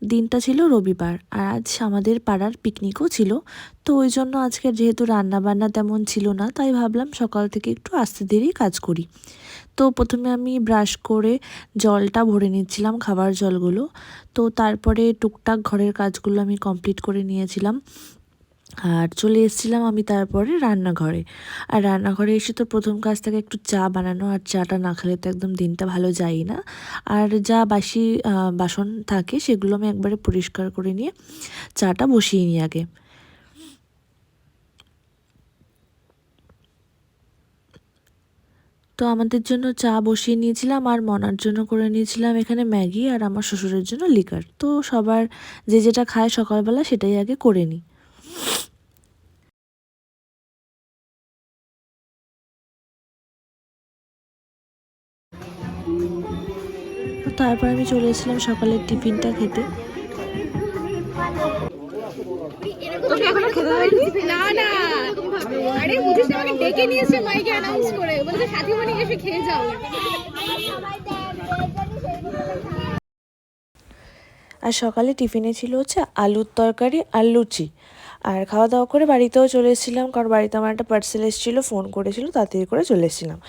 দিনটা ছিল রবিবার আর আজ আমাদের পাড়ার পিকনিকও ছিল। তো ওই জন্য আজকে যেহেতু রান্না বান্না তেমন ছিল না, তাই ভাবলাম সকাল থেকে একটু আস্তে ধীরেই কাজ করি। তো প্রথমে আমি ব্রাশ করে জলটা ভরে নিচ্ছিলাম, খাবার জলগুলো। তো তারপরে টুকটাক ঘরের কাজগুলো আমি কমপ্লিট করে নিয়েছিলাম আর চলে এসেছিলাম আমি তারপরে রান্নাঘরে। আর রান্নাঘরে এসে তো প্রথম কাজ থাকে একটু চা বানানো, আর চাটা না খেলে তো একদম দিনটা ভালো যায় না। আর যা বাসি বাসন থাকে সেগুলো আমি একবারে পরিষ্কার করে নিয়ে চাটা বসিয়ে নিই আগে। তো আমাদের জন্য চা বসিয়ে নিয়েছিলাম আর মনার জন্য করে নিয়েছিলাম এখানে ম্যাগি, আর আমার শ্বশুরের জন্য লিকার। তো সবার যে যেটা খায় সকালবেলা সেটাই আগে করে নিই। তো তারপর আমি চলে এসেছিলাম সকালের টিফিনটা খেতে। তোকে এখনো খেতে দেয়নি? না না, আরে বুঝিস না, আমাকে ডেকে নিয়েছে মাইকে অ্যানাউন্স করে, বলছে সাথীমণি এসে খেয়ে যাও। আর সকালে টিফিনে ছিল হচ্ছে আলুর তরকারি আর লুচি। আর খাওয়া দাওয়া করে বাড়িতেও চলে এসেছিলাম, কারণ বাড়িতে আমার একটা পার্সেল এসেছিলো, ফোন করেছিল, তাড়াতাড়ি করে চলে এসেছিলাম।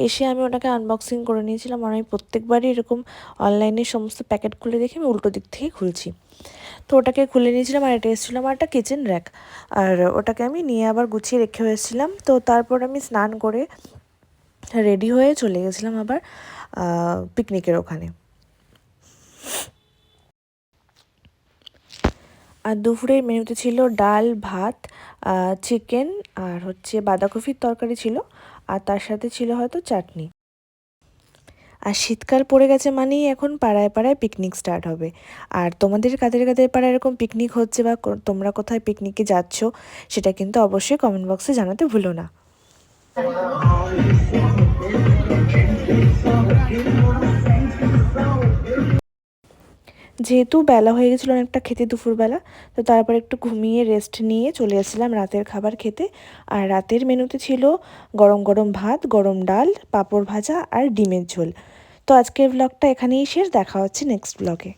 এসে আমি ওটাকে আনবক্সিং করে নিয়েছিলাম। আর আমি প্রত্যেকবারই এরকম অনলাইনে সমস্ত প্যাকেট খুলে দেখে আমি উল্টো দিক থেকে খুলছি। তো ওটাকে খুলে নিয়েছিলাম। আর এটা এসেছিলো আমার একটা কিচেন র্যাক, আর ওটাকে আমি নিয়ে আবার গুছিয়ে রেখে হয়েছিলাম। তো তারপর আমি স্নান করে রেডি হয়ে চলে গেছিলাম আবার পিকনিকের ওখানে। আর দুপুরের মেনুতে ছিল ডাল, ভাত, চিকেন, আর হচ্ছে বাঁধাকপির তরকারি ছিল, আর তার সাথে ছিল হয়তো চাটনি। আর শীতকাল পড়ে গেছে মানেই এখন পাড়ায় পাড়ায় পিকনিক স্টার্ট হবে। আর তোমাদের কাদের কাদের পাড়ায় এরকম পিকনিক হচ্ছে বা তোমরা কোথায় পিকনিকে যাচ্ছ, সেটা কিন্তু অবশ্যই কমেন্ট বক্সে জানাতে ভুলো না। যেহেতু বেলা হয়ে গেছিলো অনেকটা খেতে দুপুরবেলা, তো তারপর একটু ঘুমিয়ে রেস্ট নিয়ে চলে এসেছিলাম রাতের খাবার খেতে। আর রাতের মেনুতে ছিল গরম গরম ভাত, গরম ডাল, পাঁপড় ভাজা আর ডিমের ঝোল। তো আজকের ব্লগটা এখানেই শেষ, দেখা হচ্ছে নেক্সট ব্লগে।